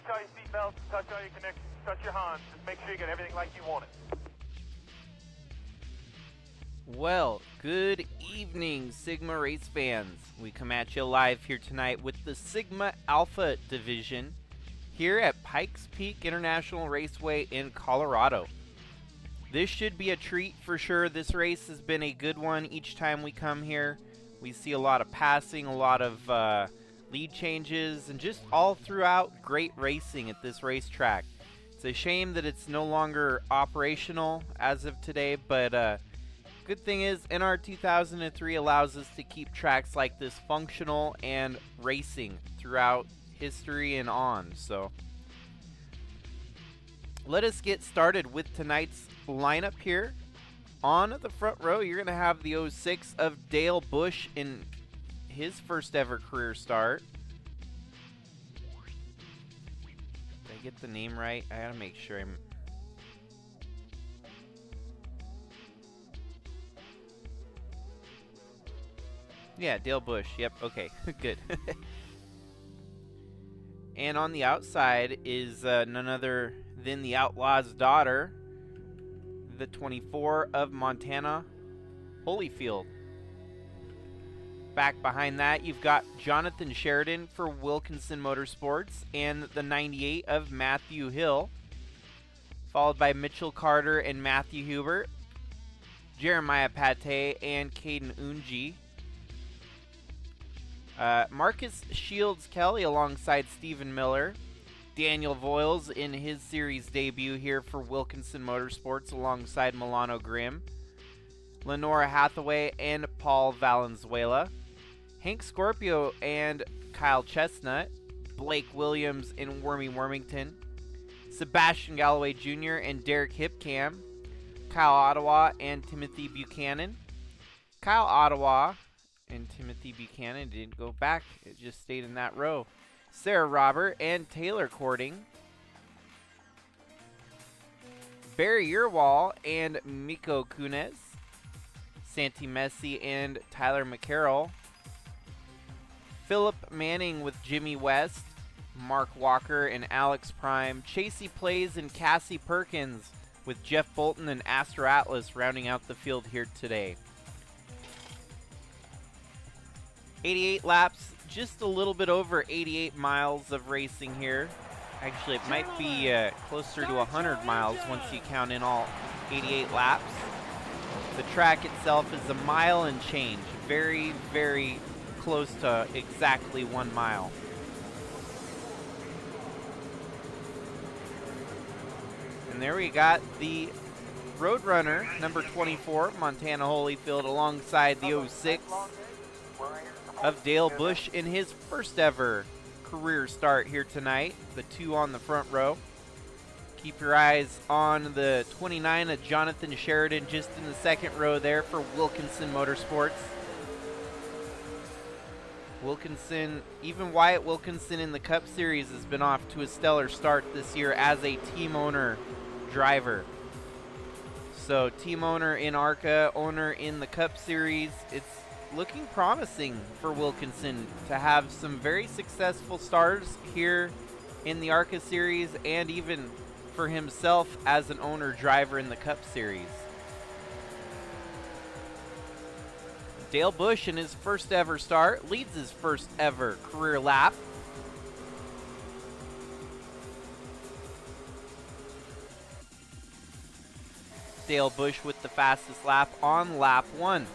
touch all your seatbelts, touch all your connections, touch your Hans. Just make sure you get everything like you want it. Well, good evening, Sigma race fans. We come at you live here tonight with the Sigma Alpha division here at Pikes Peak International Raceway in Colorado. This should be a treat for sure. This race has been a good one each time we come here. We see a lot of passing, a lot of lead changes, and just all throughout great racing at this racetrack. It's a shame that it's no longer operational as of today, but good thing is NR2003 allows us to keep tracks like this functional and racing throughout history and on. So let us get started with tonight's lineup here. On the front row, you're going to have the 06 of Dale Busch in his first ever career start. Did I get the name right? I got to make sure I'm... Yeah, Dale Busch. Yep, okay, good. And on the outside is none other than the Outlaw's daughter, the 24 of Montana Holyfield. Back behind that, you've got Jonathan Sheridan for Wilkinson Motorsports and the 98 of Matthew Hill, followed by Mitchell Carter and Matthew Hubert, Jeremiah Pate and Caden Unji. Marcus Shields Kelly alongside Stephen Miller. Daniel Voiles in his series debut here for Wilkinson Motorsports alongside Milano Grimm. Lenora Hathaway and Paul Valenzuela. Hank Scorpio and Kyle Chestnut. Blake Williams and Wormy Wormington. Sebastian Galloway Jr. and Derek Hipcam. Kyle Ottawa and Timothy Buchanan. Kyle Ottawa and Timothy Buchanan didn't go back. It just stayed in that row. Sarah Robert and Taylor Cording. Barry Urwall and Miko Kunes. Santi Messi and Tyler McCarroll. Philip Manning with Jimmy West. Mark Walker and Alex Prime. Chasey Plays and Cassie Perkins with Jeff Bolton and Astro Atlas rounding out the field here today. 88 laps, just a little bit over 88 miles of racing here. Actually, it might be closer to 100 miles once you count in all 88 laps. The track itself is a mile and change. Very, very close to exactly 1 mile. And there we got the Roadrunner, number 24, Montana Holyfield, alongside the 06 of Dale Busch in his first ever career start here tonight. The two on the front row. Keep your eyes on the 29 of Jonathan Sheridan just in the second row there for Wilkinson Motorsports. Wilkinson, even Wyatt Wilkinson in the Cup Series has been off to a stellar start this year as a team owner driver. So team owner in ARCA, owner in the Cup Series. It's looking promising for Wilkinson to have some very successful starts here in the ARCA Series and even for himself as an owner driver in the Cup Series. Dale Busch in his first ever start leads his first ever career lap. Dale Busch with the fastest lap on lap 1.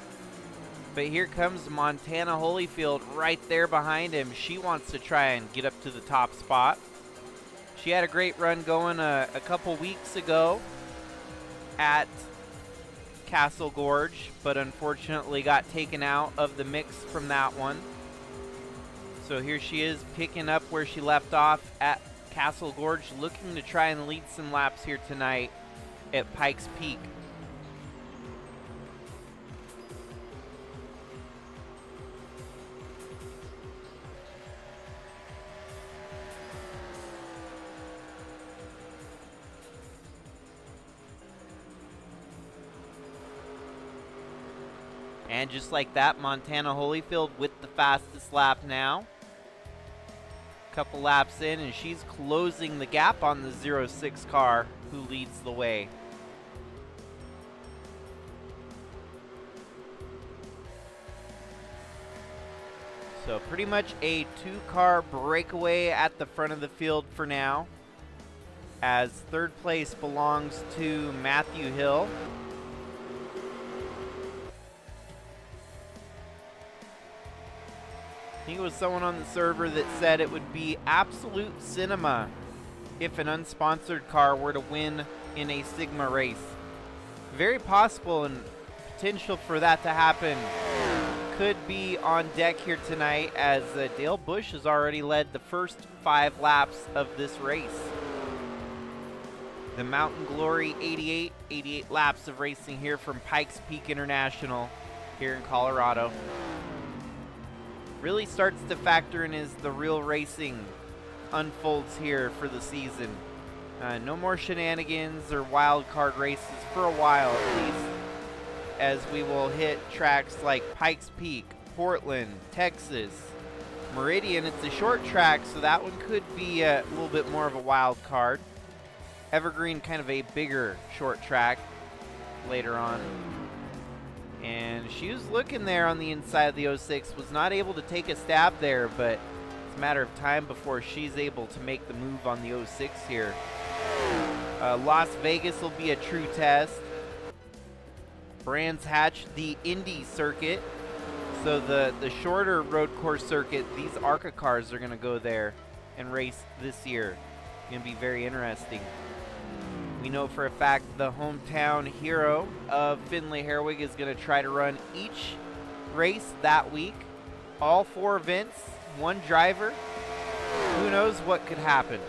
But here comes Montana Holyfield right there behind him. She wants to try and get up to the top spot. She had a great run going a couple weeks ago at Castle Gorge, but unfortunately got taken out of the mix from that one. So here she is picking up where she left off at Castle Gorge, looking to try and lead some laps here tonight at Pikes Peak. And just like that, Montana Holyfield with the fastest lap now. Couple laps in, and she's closing the gap on the 06 car, who leads the way. So pretty much a 2-car breakaway at the front of the field for now, as third place belongs to Matthew Hill. I think it was someone on the server that said it would be absolute cinema if an unsponsored car were to win in a Sigma race. Very possible, and potential for that to happen could be on deck here tonight, as Dale Bush has already led the first 5 laps of this race. The Mountain Glory 88 laps of racing here from Pikes Peak International here in Colorado. Really starts to factor in as the real racing unfolds here for the season. No more shenanigans or wild card races for a while at least, as we will hit tracks like Pikes Peak, Portland, Texas, Meridian. It's a short track, so that one could be a little bit more of a wild card. Evergreen, kind of a bigger short track later on. And she was looking there on the inside of the 06, was not able to take a stab there, but it's a matter of time before she's able to make the move on the 06 here. Las Vegas will be a true test. Brands Hatch, the Indy circuit. So the shorter road course circuit, these ARCA cars are going to go there and race this year. Going to be very interesting. We know for a fact the hometown hero of Finley Herwig is going to try to run each race that week. All 4 events, 1 driver. Who knows what could happen?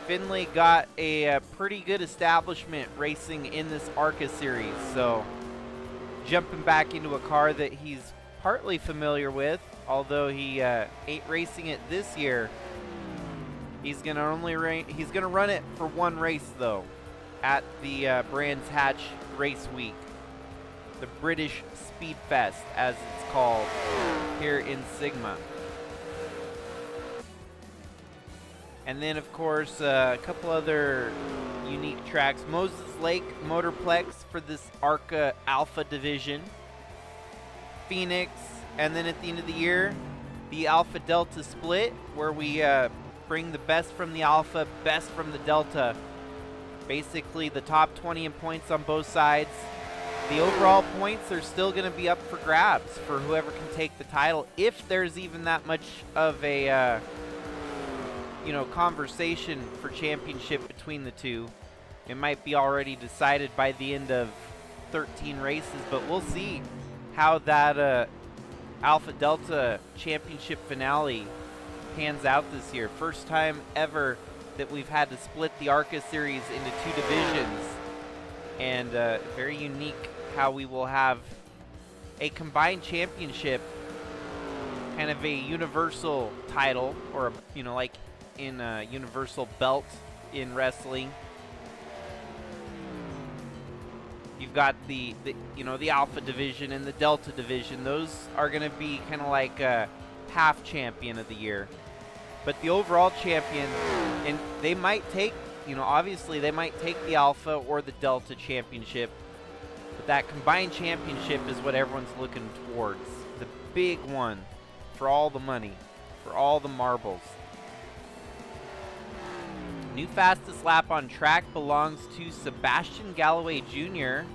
Finley got a pretty good establishment racing in this ARCA series, so jumping back into a car that he's partly familiar with, although he ain't racing it this year. He's gonna run it for 1 race though, at the Brands Hatch Race Week, the British Speed Fest as it's called here in Sigma. And then of course a couple other unique tracks. Moses Lake Motorplex for this ARCA Alpha division, Phoenix, and then at the end of the year the Alpha Delta split, where we bring the best from the Alpha, best from the Delta. Basically the top 20 in points on both sides. The overall points are still going to be up for grabs for whoever can take the title, if there's even that much of a conversation for championship between the two. It might be already decided by the end of 13 races, but we'll see how that Alpha Delta championship finale pans out this year. First time ever that we've had to split the ARCA series into 2 divisions, and very unique how we will have a combined championship, kind of a universal title, or like in a universal belt in wrestling. You've got the Alpha division and the Delta division. Those are going to be kind of like a half champion of the year. But the overall champion, and they might take, obviously they might take the Alpha or the Delta championship, but that combined championship is what everyone's looking towards. The big one for all the money, for all the marbles. New fastest lap on track belongs to Sebastian Galloway Jr.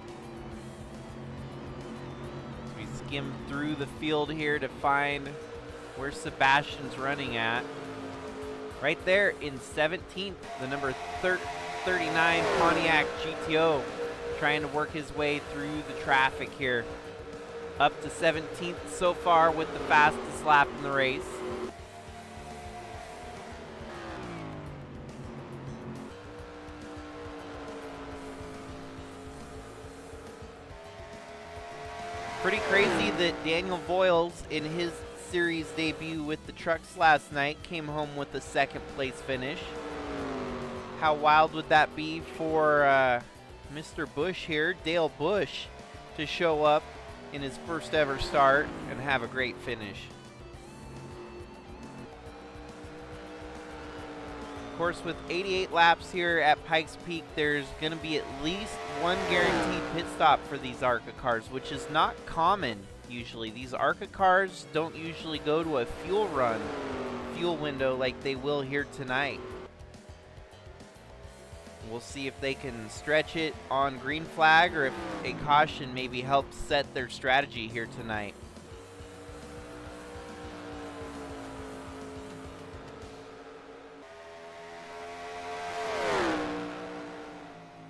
We skim through the field here to find where Sebastian's running at. Right there in 17th, the number 39 Pontiac GTO, trying to work his way through the traffic here. Up to 17th so far with the fastest lap in the race. Pretty crazy that Daniel Voiles, in his series debut with the trucks last night, came home with a 2nd place finish. How wild would that be for Mr. Bush here, Dale Bush, to show up in his first ever start and have a great finish. course, with 88 laps here at Pikes Peak, there's going to be at least one guaranteed pit stop for these ARCA cars, which is not common usually. These ARCA cars don't usually go to a fuel window like they will here tonight. We'll see if they can stretch it on green flag or if a caution maybe helps set their strategy here tonight.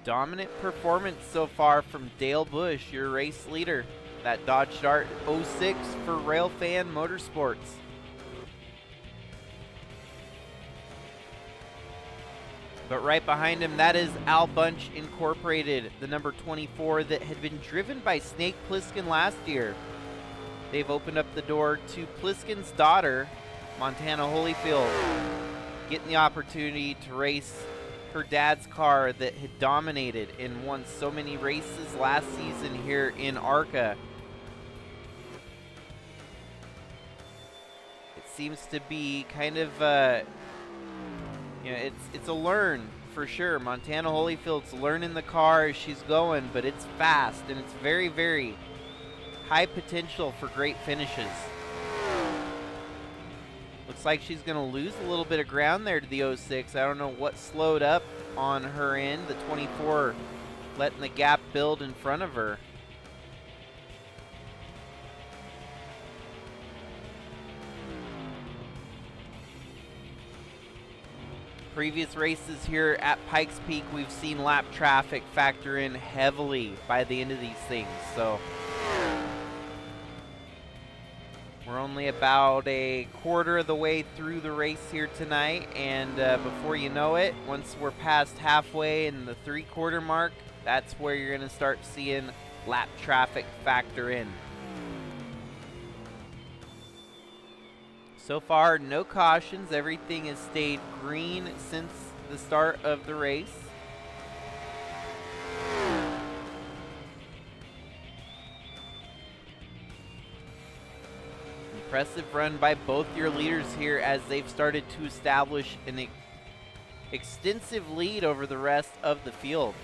Dominant performance so far from Dale Bush, your race leader. That Dodge Dart 06 for Railfan Motorsports. But right behind him, that is Al Bunch Incorporated, the number 24 that had been driven by Snake Plissken last year. They've opened up the door to Plisken's daughter, Montana Holyfield, getting the opportunity to race her dad's car that had dominated and won so many races last season here in ARCA. It seems to be kind of, you know, it's a learn for sure. Montana Holyfield's learning the car as she's going, but it's fast and it's very, very high potential for great finishes. Looks like she's going to lose a little bit of ground there to the 06. I don't know what slowed up on her end. The 24 letting the gap build in front of her. Previous races here at Pikes Peak, we've seen lap traffic factor in heavily by the end of these things. So we're only about a quarter of the way through the race here tonight, and before you know it, once we're past halfway in the 3/4 mark, that's where you're going to start seeing lap traffic factor in. So far, no cautions. Everything has stayed green since the start of the race. Impressive run by both your leaders here as they've started to establish an extensive lead over the rest of the field.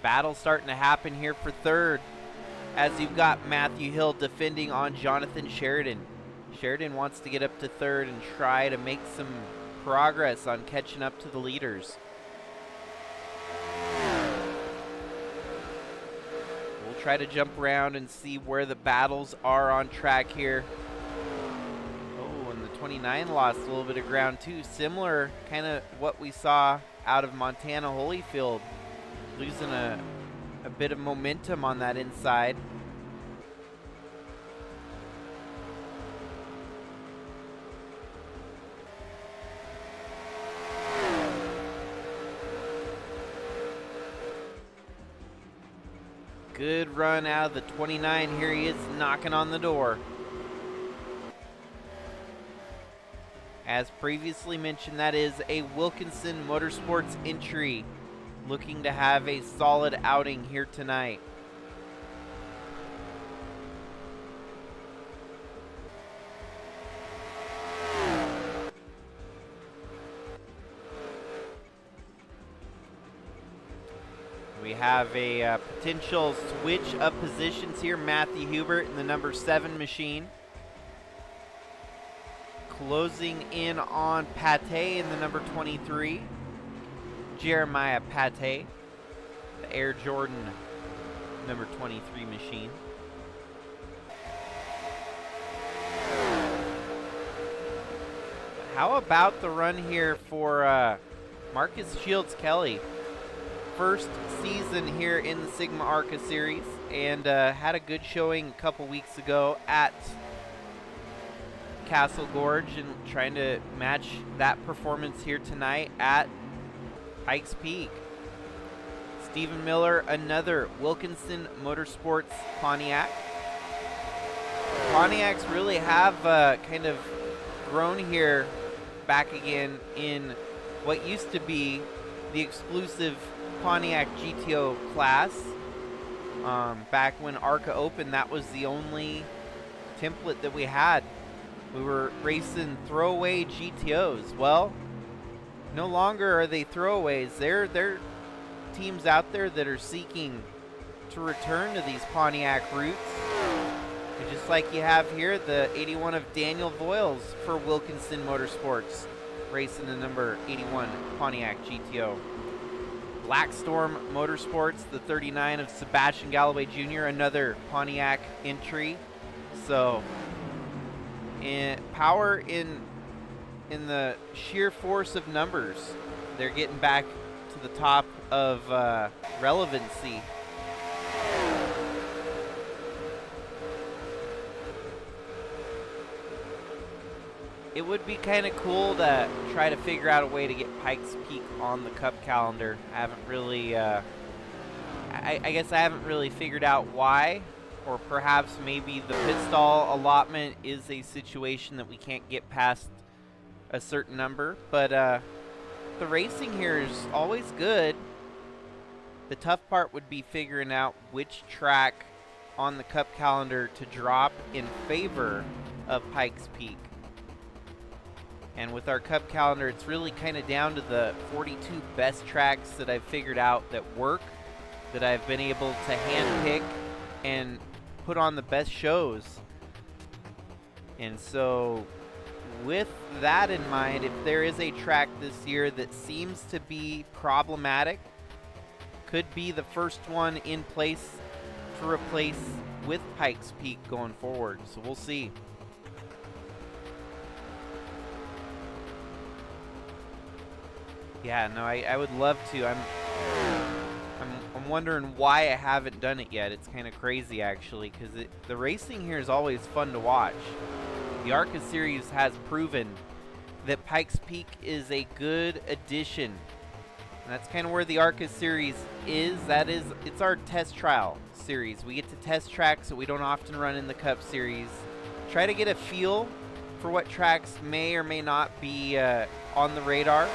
Battle starting to happen here for third as you've got Matthew Hill defending on Jonathan Sheridan. Sheridan wants to get up to third and try to make some progress on catching up to the leaders. Try to jump around and see where the battles are on track here. Oh, and the 29 lost a little bit of ground too. Similar kind of what we saw out of Montana Holyfield, losing a bit of momentum on that inside. Good run out of the 29. Here he is knocking on the door. As previously mentioned, that is a Wilkinson Motorsports entry, looking to have a solid outing here tonight. We have a potential switch of positions here. Matthew Hubert in the number 7 machine. Closing in on Pate in the number 23. Jeremiah Pate, the Air Jordan number 23 machine. How about the run here for Marcus Shields Kelly? First season here in the SIGMA ARCA series, and had a good showing a couple weeks ago at Castle Gorge, and trying to match that performance here tonight at Pikes Peak. Stephen Miller, another Wilkinson Motorsports Pontiac. Pontiacs really have kind of grown here back again in what used to be the exclusive Pontiac GTO class. Back when ARCA opened, that was the only template that we had We were racing throwaway GTOs. Well, no longer are they throwaways. They're teams out there that are seeking to return to these Pontiac roots. And just like you have here, the 81 of Daniel Voiles for Wilkinson Motorsports, racing the number 81 Pontiac GTO. Blackstorm Motorsports, the 39 of Sebastian Galloway Jr., another Pontiac entry. So, power in the sheer force of numbers, they're getting back to the top of relevancy. It would be kind of cool to try to figure out a way to get Pikes Peak on the Cup calendar. I haven't really, I guess I haven't really figured out why, or perhaps maybe the pit stall allotment is a situation that we can't get past a certain number. But the racing here is always good. The tough part would be figuring out which track on the Cup calendar to drop in favor of Pikes Peak. And with our Cup calendar, it's really kind of down to the 42 best tracks that I've figured out that work, that I've been able to handpick and put on the best shows. And so with that in mind, if there is a track this year that seems to be problematic, could be the first one in place to replace with Pikes Peak going forward. So we'll see. Yeah, no, I would love to. I'm wondering why I haven't done it yet. It's kind of crazy, actually, because the racing here is always fun to watch. The ARCA series has proven that Pikes Peak is a good addition. And that's kind of where the ARCA series is. It's our test trial series. We get to test tracks that we don't often run in the Cup series. Try to get a feel for what tracks may or may not be on the radar.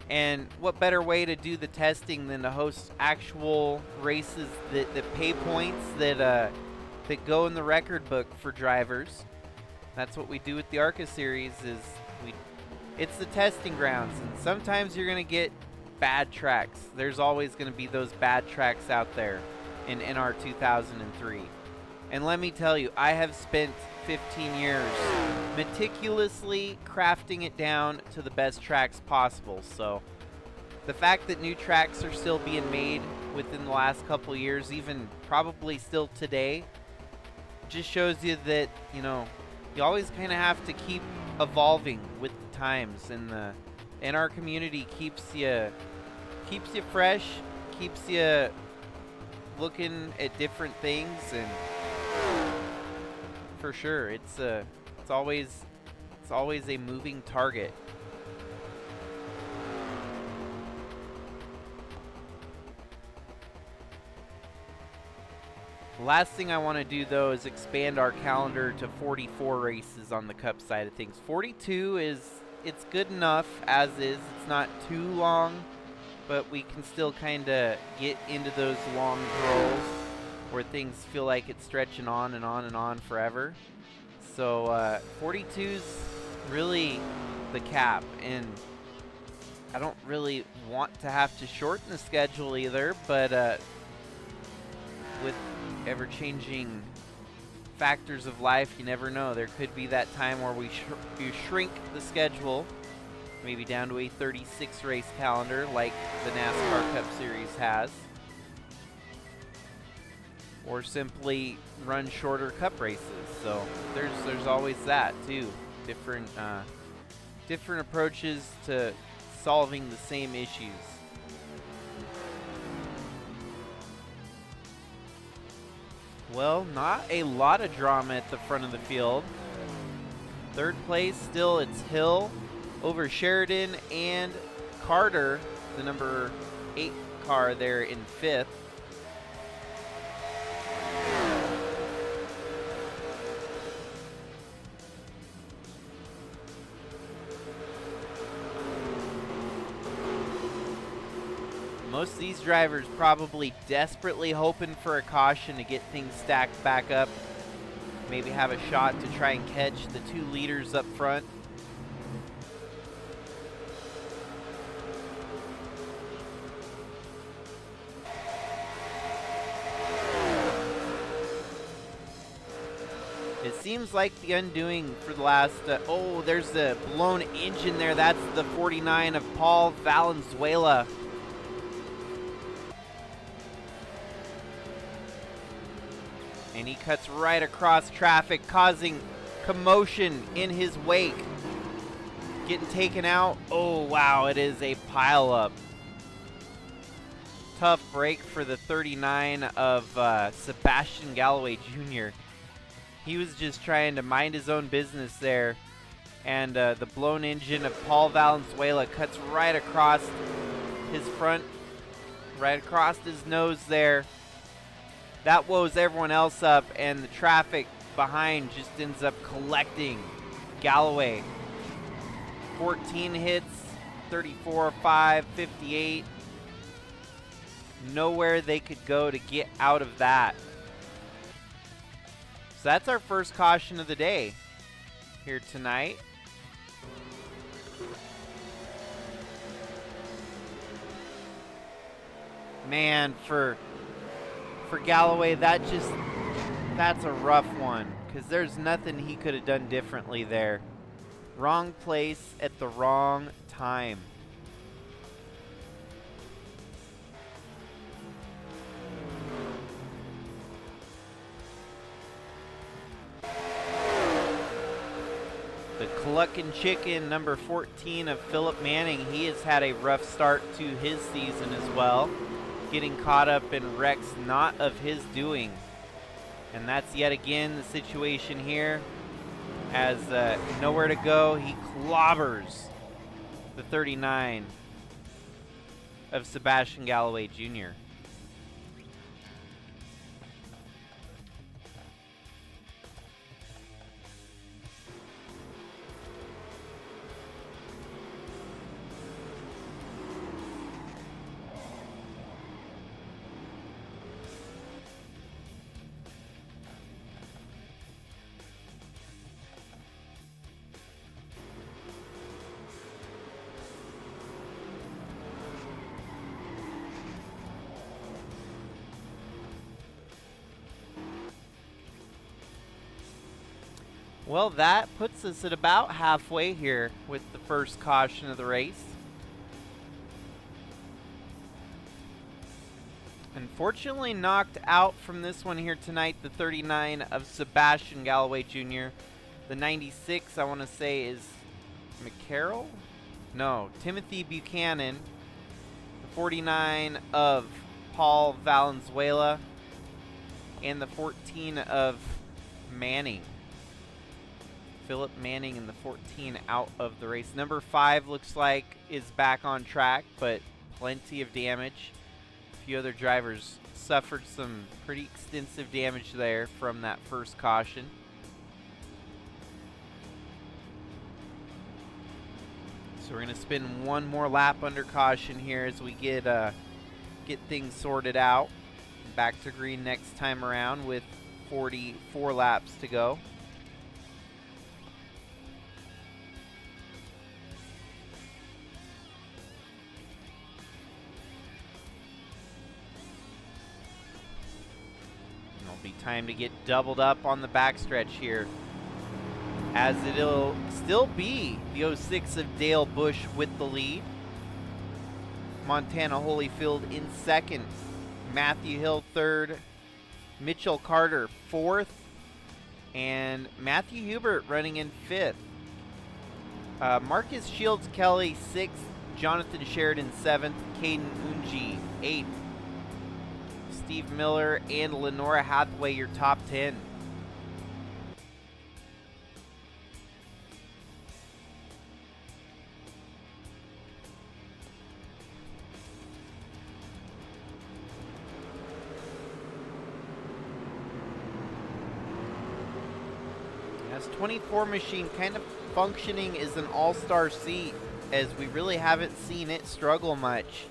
And what better way to do the testing than to host actual races that pay points, that go in the record book for drivers. That's what we do with the ARCA series. It's the testing grounds, and sometimes you're going to get bad tracks. There's always going to be those bad tracks out there in NR2003. And let me tell you, I have spent 15 years meticulously crafting it down to the best tracks possible. So the fact that new tracks are still being made within the last couple years, even probably still today, just shows you that, you know, you always kind of have to keep evolving with the times, and our community keeps you fresh, keeps you looking at different things. And for sure, it's always a moving target. The last thing I want to do, though, is expand our calendar to 44 races on the Cup side of things. 42 it's good enough as is. It's not too long, but we can still kind of get into those long rolls where things feel like it's stretching on and on and on forever. So 42's really the cap, and I don't really want to have to shorten the schedule either, but with ever-changing factors of life, you never know. There could be that time where we shrink the schedule, maybe down to a 36 race calendar like the NASCAR Cup Series has, or simply run shorter Cup races. So there's always that too. Different approaches to solving the same issues. Well, not a lot of drama at the front of the field. Third place still, it's Hill over Sheridan and Carter, the number 8 car there in 5th. Most of these drivers probably desperately hoping for a caution to get things stacked back up maybe have a shot to try and catch the 2 leaders up front. It seems like the undoing for the last, oh, there's the blown engine there. That's the 49 of Paul Valenzuela. And he cuts right across traffic, causing commotion in his wake. Getting taken out. Oh, wow, it is a pileup. Tough break for the 39 of Sebastian Galloway Jr. He was just trying to mind his own business there. And the blown engine of Paul Valenzuela cuts right across his front, right across his nose there. That woes everyone else up, and the traffic behind just ends up collecting Galloway. 14 hits, 34, 5, 58. Nowhere they could go to get out of that. So that's our first caution of the day here tonight. Man, for Galloway, that's a rough one, because there's nothing he could have done differently there. Wrong place at the wrong time. The Cluckin' Chicken, number 14 of Philip Manning, he has had a rough start to his season as well. Getting caught up in wrecks not of his doing. And that's yet again the situation here. As nowhere to go, he clobbers the 39 of Sebastian Galloway Jr. Well, that puts us at about halfway here with the first caution of the race. Unfortunately knocked out from this one here tonight, the 39 of Sebastian Galloway Jr. The 96, I want to say, is McCarroll? No, Timothy Buchanan. The 49 of Paul Valenzuela. And the 14 of Manning. Philip Manning and the 14 out of the race. Number 5 looks like is back on track, but plenty of damage. A few other drivers suffered some pretty extensive damage there from that first caution. So we're going to spin one more lap under caution here as we get things sorted out. Back to green next time around with 44 laps to go. Be time to get doubled up on the backstretch here, as it'll still be the 06 of Dale Busch with the lead. Montana Holyfield in second, Matthew Hill third, Mitchell Carter fourth, and Matthew Hubert running in fifth. Marcus Shields Kelly sixth, Jonathan Sheridan seventh, Caden Unji eighth. Steve Miller and Lenora Hathaway, your top 10. As 24 machine kind of functioning as an all-star seat, as we really haven't seen it struggle much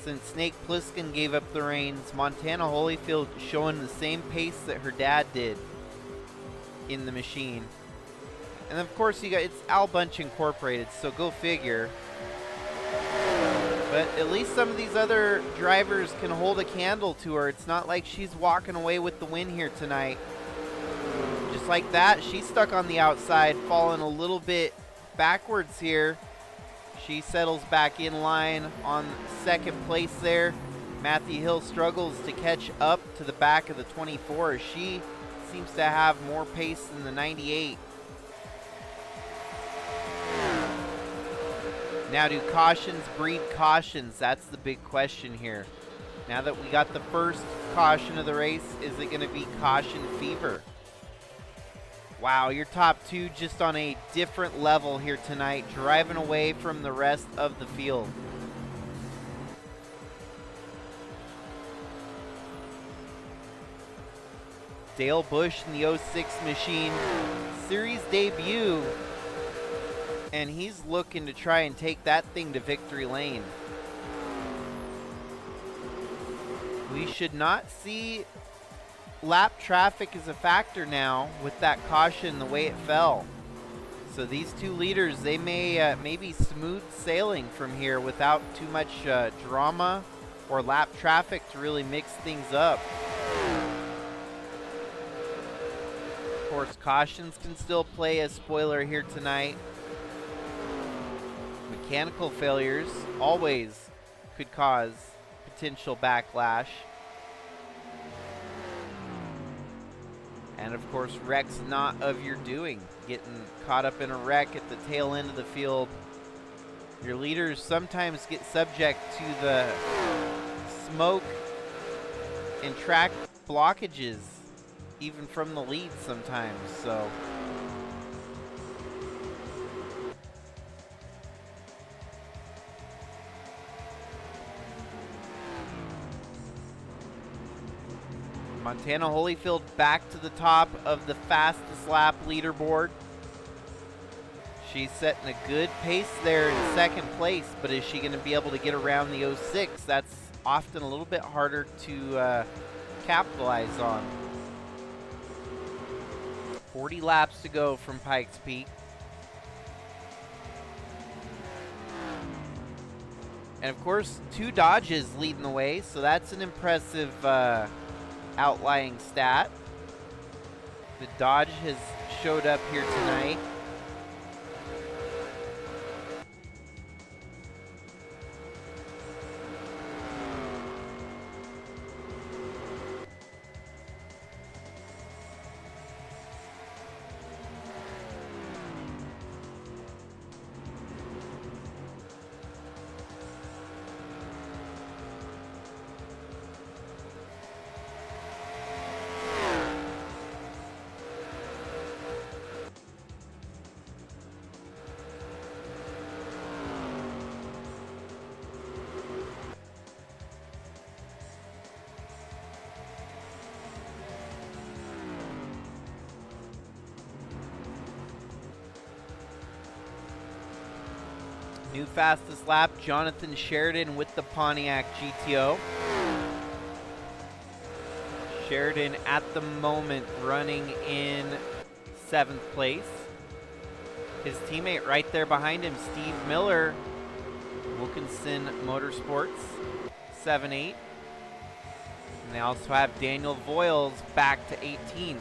since Snake Plissken gave up the reins. Montana Holyfield showing the same pace that her dad did. in the machine. And of course it's Al Bunch Incorporated, so go figure. But at least some of these other drivers can hold a candle to her. It's not like she's walking away with the win here tonight. Just like that, she's stuck on the outside, falling a little bit backwards here. She settles back in line on second place there. Matthew Hill struggles to catch up to the back of the 24. She seems to have more pace than the 98. Now, do cautions breed cautions? That's the big question here. Now that we got the first caution of the race, is it going to be caution fever? Wow, your top two just on a different level here tonight, driving away from the rest of the field. Dale Busch in the 06 machine, series debut. And he's looking to try and take that thing to victory lane. We should not see lap traffic as a factor now with that caution the way it fell. So these two leaders, they may maybe smooth sailing from here without too much drama or lap traffic to really mix things up. Of course, cautions can still play a spoiler here tonight. Mechanical failures always could cause potential backlash. And of course, wrecks not of your doing. Getting caught up in a wreck at the tail end of the field. Your leaders sometimes get subject to the smoke and track blockages, even from the lead sometimes, so. Montana Holyfield back to the top of the fastest lap leaderboard. She's setting a good pace there in second place, but is she going to be able to get around the 06? That's often a little bit harder to capitalize on. 40 laps to go from Pikes Peak. And of course, 2 Dodges leading the way, so that's an impressive outlying stat. The Dodge has showed up here tonight. New fastest lap, Jonathan Sheridan with the Pontiac GTO. Sheridan at the moment running in 7th place. His teammate right there behind him, Steve Miller, Wilkinson Motorsports, 7-8. And they also have Daniel Voiles back to 18th.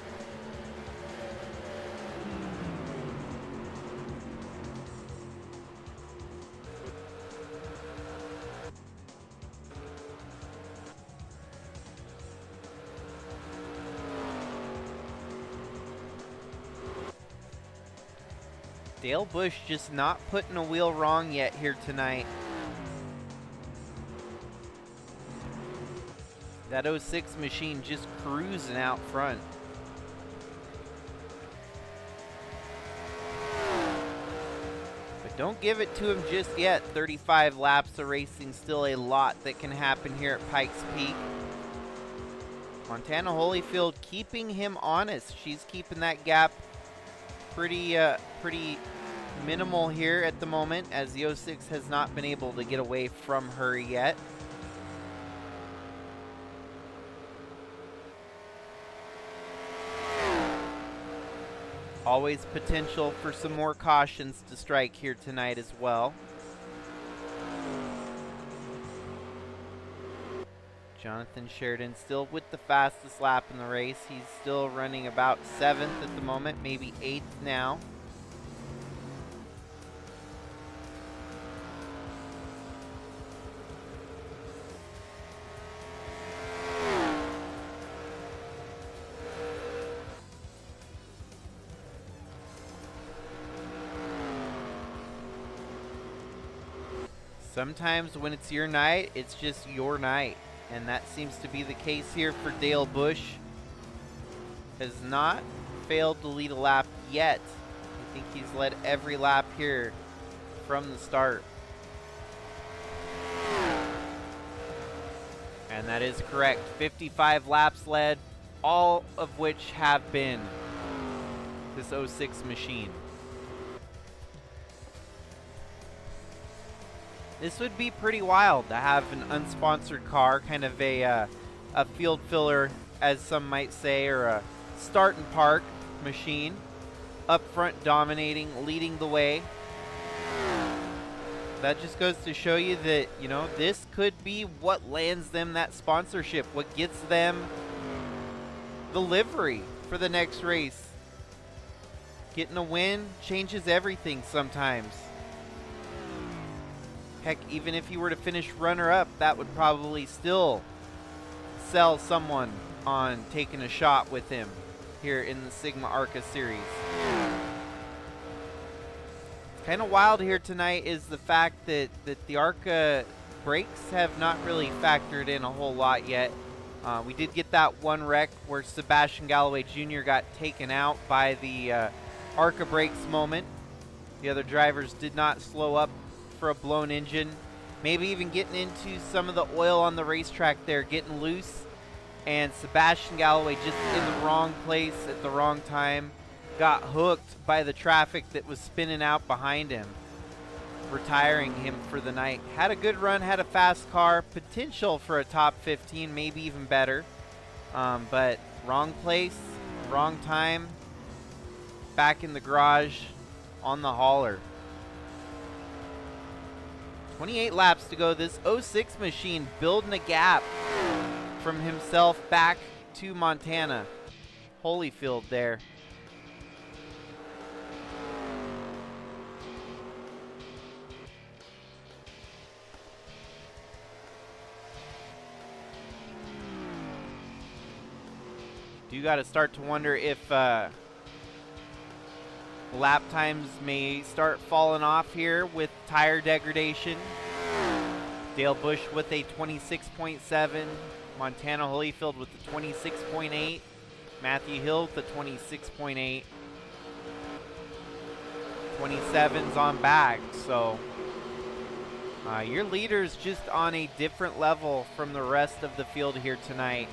Dale Busch just not putting a wheel wrong yet here tonight. That 06 machine just cruising out front. But don't give it to him just yet. 35 laps of racing, still a lot that can happen here at Pikes Peak. Montana Holyfield keeping him honest. She's keeping that gap pretty minimal here at the moment, as the 06 has not been able to get away from her yet. Always potential for some more cautions to strike here tonight as well. Jonathan Sheridan still with the fastest lap in the race. He's still running about 7th at the moment, maybe 8th now. Sometimes when it's your night, it's just your night. And that seems to be the case here for Dale Bush. Has not failed to lead a lap yet. I think he's led every lap here from the start. And that is correct. 55 laps led, all of which have been this 06 machine. This would be pretty wild to have an unsponsored car, kind of a field filler, as some might say, or a start and park machine, up front dominating, leading the way. That just goes to show you that, you know, this could be what lands them that sponsorship, what gets them the livery for the next race. Getting a win changes everything sometimes. Heck, even if you were to finish runner-up, that would probably still sell someone on taking a shot with him here in the SIGMA ARCA series. Kind of wild here tonight is the fact that the ARCA brakes have not really factored in a whole lot yet. We did get that one wreck where Sebastian Galloway Jr. got taken out by the ARCA brakes moment. The other drivers did not slow up for a blown engine, maybe even getting into some of the oil on the racetrack there, getting loose, and Sebastian Galloway just in the wrong place at the wrong time, got hooked by the traffic that was spinning out behind him, retiring him for the night. Had a good run, had a fast car, potential for a top 15, maybe even better, but wrong place, wrong time, back in the garage on the hauler. 28 laps to go. This 06 machine building a gap from himself back to Montana. Holyfield there. Do got to start to wonder if lap times may start falling off here with tire degradation. Dale Bush with a 26.7, Montana Holyfield with the 26.8, Matthew Hill with the 26.8, 27's on back. So your leader's just on a different level from the rest of the field here tonight.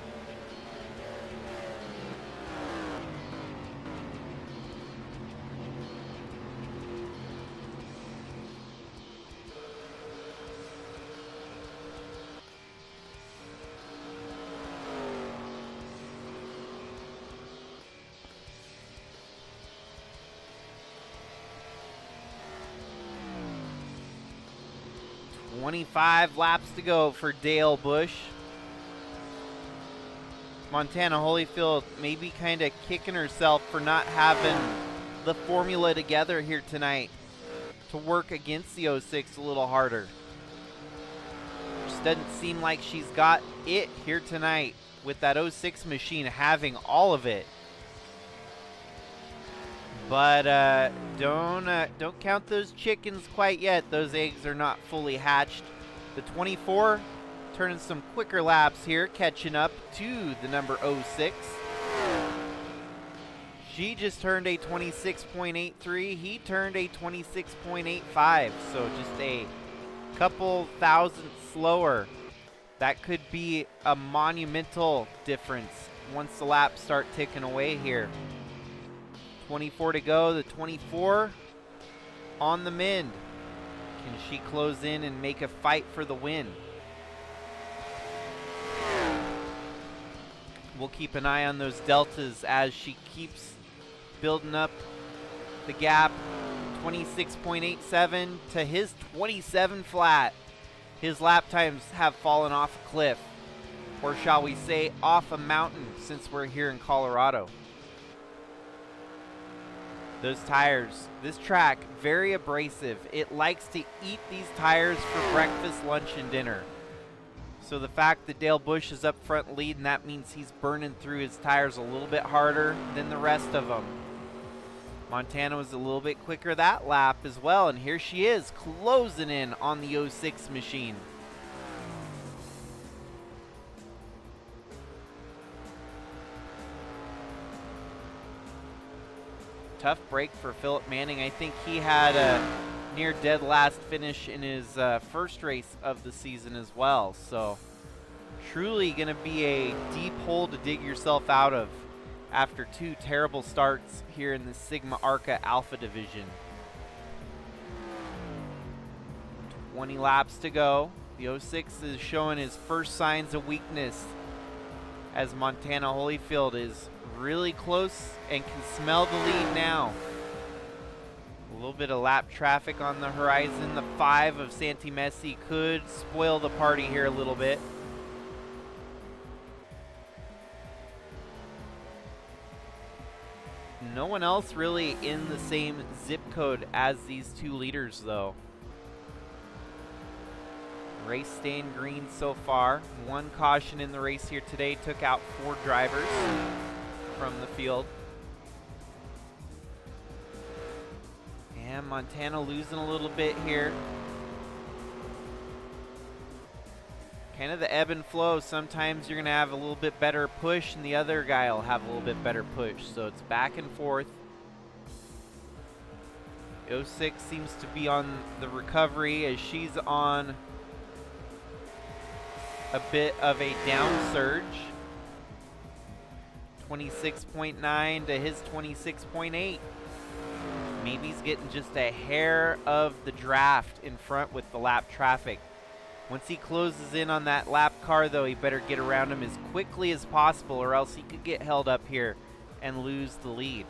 .25 laps to go for Dale Bush. Montana Holyfield maybe kind of kicking herself for not having the formula together here tonight to work against the 06 a little harder. Just doesn't seem like she's got it here tonight with that 06 machine having all of it. But don't count those chickens quite yet. Those eggs are not fully hatched. The 24 turning some quicker laps here, catching up to the number 06. She just turned a 26.83. He turned a 26.85. So just a couple thousandths slower. That could be a monumental difference once the laps start ticking away here. 24 to go. The 24 on the mend. Can she close in and make a fight for the win? We'll keep an eye on those deltas as she keeps building up the gap, 26.87 to his 27 flat. His lap times have fallen off a cliff, or shall we say off a mountain, since we're here in Colorado. Those tires, this track, very abrasive. It likes to eat these tires for breakfast, lunch, and dinner. So the fact that Dale Busch is up front leading, that means he's burning through his tires a little bit harder than the rest of them. Montana was a little bit quicker that lap as well, and here she is closing in on the 06 machine. Tough break for Philip Manning. I think he had a near dead last finish in his first race of the season as well. So truly going to be a deep hole to dig yourself out of after 2 terrible starts here in the SIGMA ARCA Alpha division. 20 laps to go. The 06 is showing his first signs of weakness as Montana Holyfield is really close and can smell the lead now. A little bit of lap traffic on the horizon. The 5 of Santi Messi could spoil the party here a little bit. No one else really in the same zip code as these 2 leaders though. Race staying green so far. 1 caution in the race here today took out 4 drivers from the field. And Montana losing a little bit here. Kind of the ebb and flow. Sometimes you're going to have a little bit better push and the other guy will have a little bit better push. So it's back and forth. 06 seems to be on the recovery as she's on a bit of a down surge. 26.9 to his 26.8. Maybe he's getting just a hair of the draft in front with the lap traffic. Once he closes in on that lap car though, he better get around him as quickly as possible or else he could get held up here and lose the lead.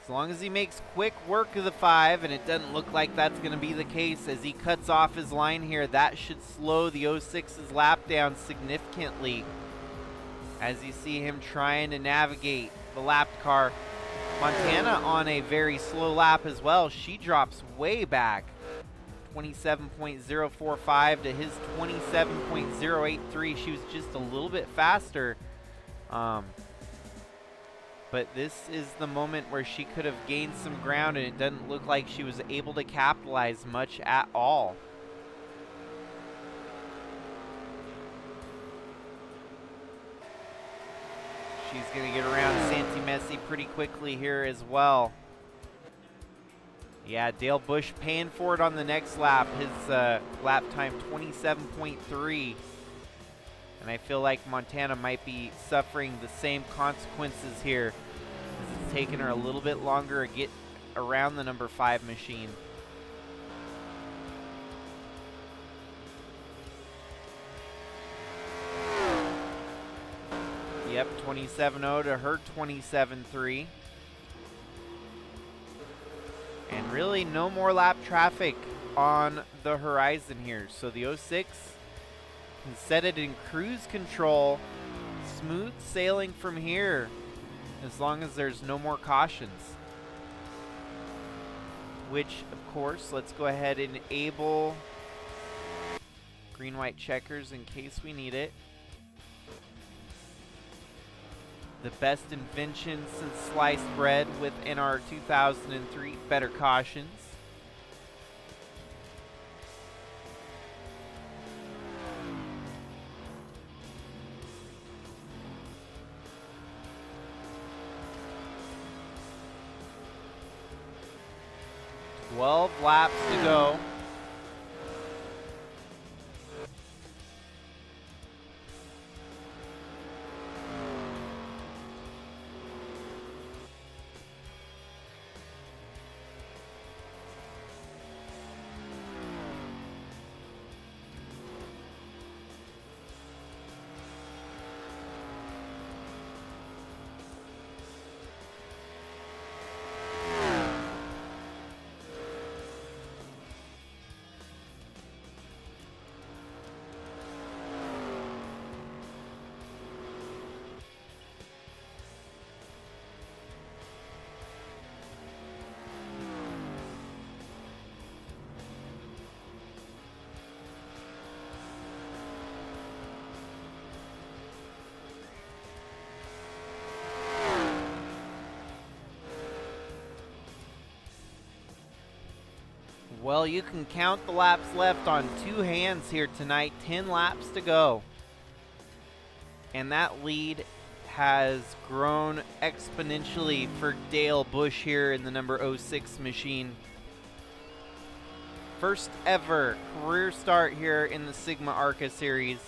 As long as he makes quick work of the 5, and it doesn't look like that's going to be the case as he cuts off his line here, that should slow the 06's lap down significantly as you see him trying to navigate the lapped car. Montana on a very slow lap as well. She drops way back. 27.045 to his 27.083. She was just a little bit faster. But this is the moment where she could have gained some ground, and it doesn't look like she was able to capitalize much at all. She's going to get around Santi Messi pretty quickly here as well. Yeah, Dale Busch paying for it on the next lap. His lap time 27.3. And I feel like Montana might be suffering the same consequences here, as it's taken her a little bit longer to get around the number 5 machine. Yep, 27.0 to her 27.3. And really no more lap traffic on the horizon here. So the 06 can set it in cruise control, smooth sailing from here as long as there's no more cautions. Which, of course, let's go ahead and enable green-white checkers in case we need it. The best invention since sliced bread with NR2003, better cautions. Twelve laps to go. Well, you can count the laps left on 2 hands here tonight. 10 laps to go. And that lead has grown exponentially for Dale Bush here in the number 06 machine. First ever career start here in the SIGMA ARCA series.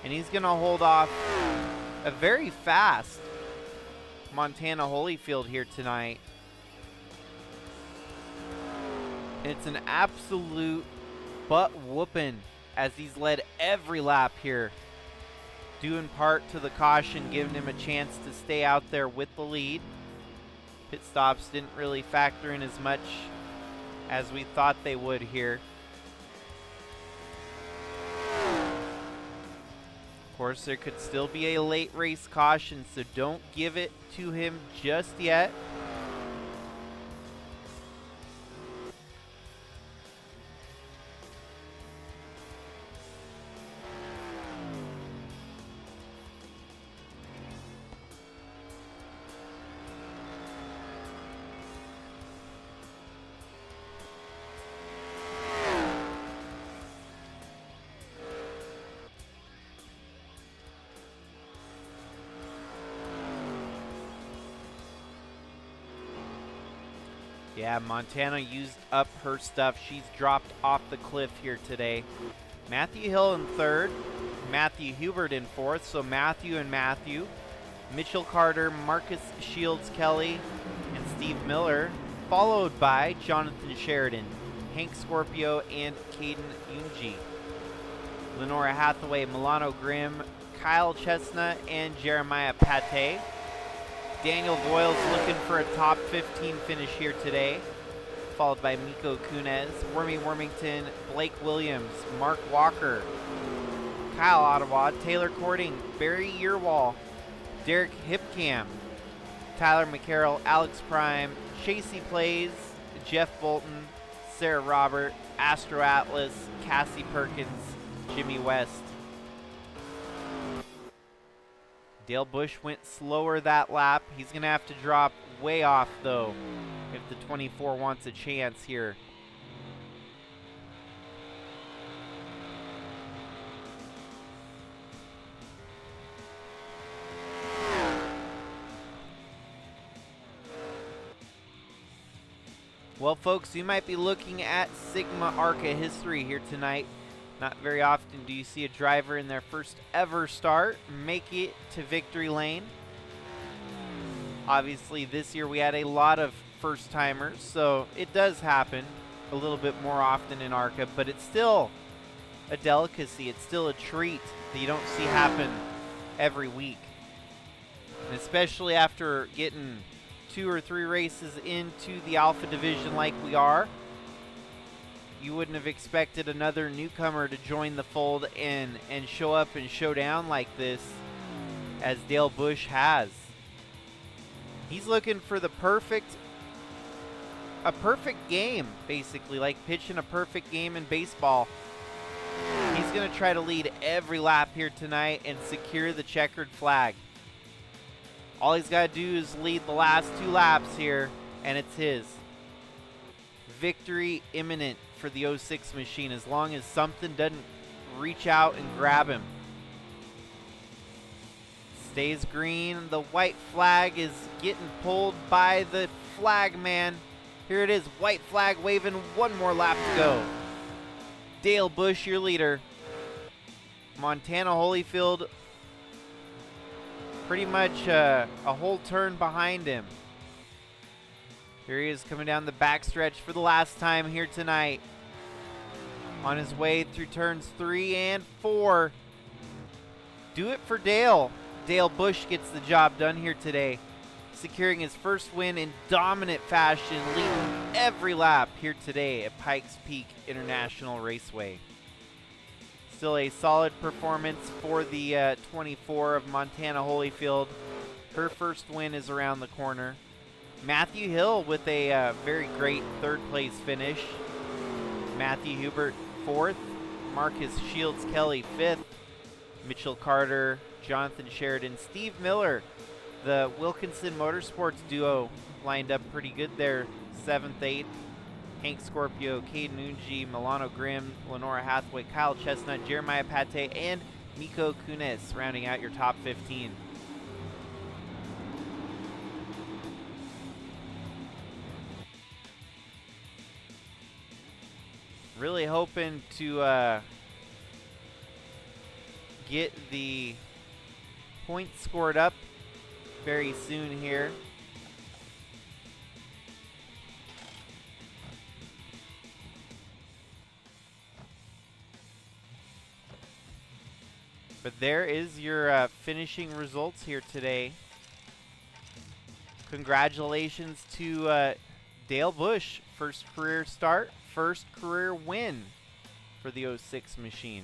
And he's going to hold off a very fast Montana Holyfield here tonight. It's an absolute butt whooping as he's led every lap here, due in part to the caution giving him a chance to stay out there with the lead. Pit stops didn't really factor in as much as we thought they would here. Of course, there could still be a late race caution, so don't give it to him just yet. Yeah, Montana used up her stuff. She's dropped off the cliff here today. Matthew Hill in third, Matthew Hubert in fourth, so Matthew and Matthew. Mitchell Carter, Marcus Shields Kelly, and Steve Miller, followed by Jonathan Sheridan, Hank Scorpio, and Caden Unji. Lenora Hathaway, Milano Grimm, Kyle Chestnut, and Jeremiah Pate. Daniel Boyle's looking for a top 15 finish here today, followed by Miko Kunez, Wormy Wormington, Blake Williams, Mark Walker, Kyle Ottawa, Taylor Cording, Barry Yearwall, Derek Hipcam, Tyler McCarroll, Alex Prime, Chasey Plays, Jeff Bolton, Sarah Robert, Astro Atlas, Cassie Perkins, Jimmy West. Dale Bush went slower that lap. He's going to have to drop way off, though, if the 24 wants a chance here. Well, folks, you might be looking at SIGMA ARCA history here tonight. Not very often do you see a driver in their first ever start make it to victory lane. Obviously, this year we had a lot of first-timers, so it does happen a little bit more often in ARCA, but it's still a delicacy. It's still a treat that you don't see happen every week. And especially after getting 2 or 3 races into the Alpha division like we are, you wouldn't have expected another newcomer to join the fold and show up and show down like this as Dale Bush has. He's looking for a perfect game, basically, like pitching a perfect game in baseball. He's going to try to lead every lap here tonight and secure the checkered flag. All he's got to do is lead the last 2 laps here, and it's his. Victory imminent for the 06 machine as long as something doesn't reach out and grab him. Stays green. The white flag is getting pulled by the flag man. Here it is. White flag waving. 1 more lap to go. Dale Bush, your leader. Montana Holyfield pretty much a whole turn behind him. Here he is coming down the backstretch for the last time here tonight. On his way through turns 3 and 4. Do it for Dale. Dale Bush gets the job done here today, securing his first win in dominant fashion, leading every lap here today at Pikes Peak International Raceway. Still a solid performance for the 24 of Montana Holyfield. Her first win is around the corner. Matthew Hill with a very great 3rd place finish. Matthew Hubert 4th. Marcus Shields Kelly 5th. Mitchell Carter, Jonathan Sheridan, Steve Miller. The Wilkinson Motorsports duo lined up pretty good there, 7th, 8th. Hank Scorpio, Cade Nunji, Milano Grimm, Lenora Hathaway, Kyle Chestnut, Jeremiah Pate, and Miko Kunis rounding out your top 15. Really hoping to get the points scored up very soon here. But there is your finishing results here today. Congratulations to Dale Bush. First career start, first career win for the 06 machine.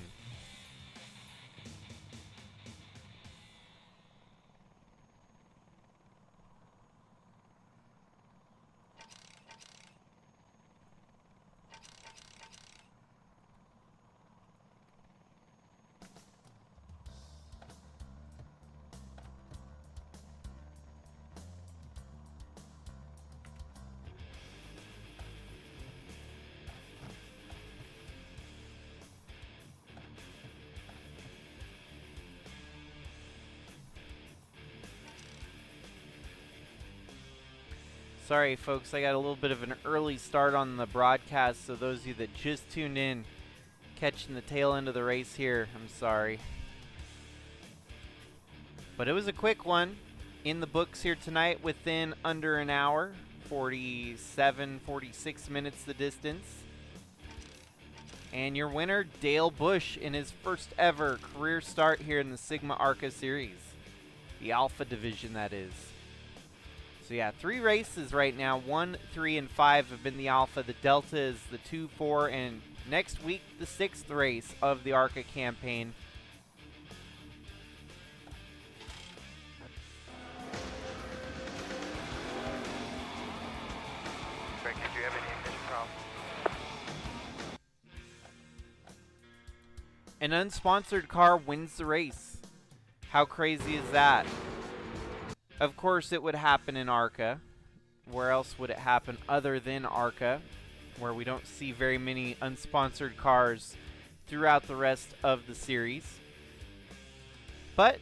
Sorry folks, I got a little bit of an early start on the broadcast, so those of you that just tuned in, catching the tail end of the race here, I'm sorry. But it was a quick one. In the books here tonight within under an hour, 47, 46 minutes the distance. And your winner, Dale Bush, in his first ever career start here in the SIGMA ARCA series. The Alpha division, that is. So yeah, 3 races right now. 1, 3, and 5 have been the Alpha. The Delta is the 2, 4, and next week the 6th race of the ARCA campaign. Greg, did you have any ignition problems? An unsponsored car wins the race. How crazy is that? Of course it would happen in ARCA. Where else would it happen other than ARCA, where we don't see very many unsponsored cars throughout the rest of the series? But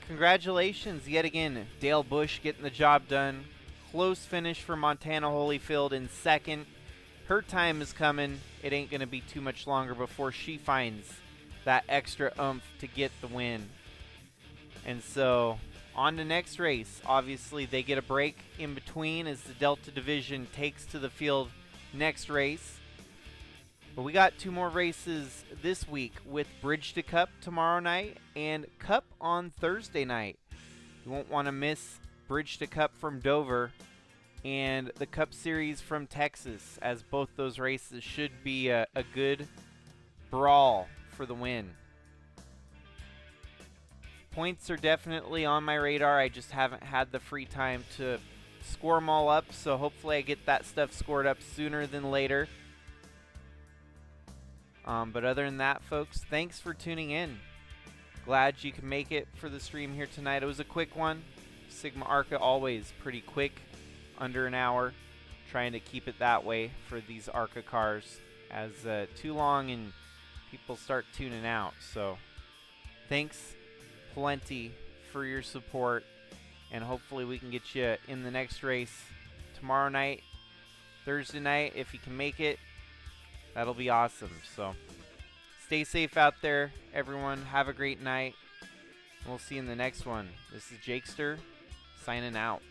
congratulations yet again, Dale Bush getting the job done. Close finish for Montana Holyfield in second. Her time is coming. It ain't going to be too much longer before she finds that extra oomph to get the win. And so on to next race. Obviously, they get a break in between as the Delta Division takes to the field next race. But we got 2 more races this week with Bridge to Cup tomorrow night and Cup on Thursday night. You won't want to miss Bridge to Cup from Dover and the Cup Series from Texas, as both those races should be a good brawl for the win. Points are definitely on my radar. I just haven't had the free time to score them all up, so hopefully I get that stuff scored up sooner than later. But other than that, folks, thanks for tuning in. Glad you can make it for the stream here tonight. It was a quick one. SIGMA ARCA always pretty quick, under an hour. Trying to keep it that way for these ARCA cars, as too long and people start tuning out. So thanks plenty for your support, and hopefully we can get you in the next race tomorrow night, Thursday night, if you can make it. That'll be awesome. So stay safe out there, everyone. Have a great night. We'll see you in the next one. This is Jakester signing out.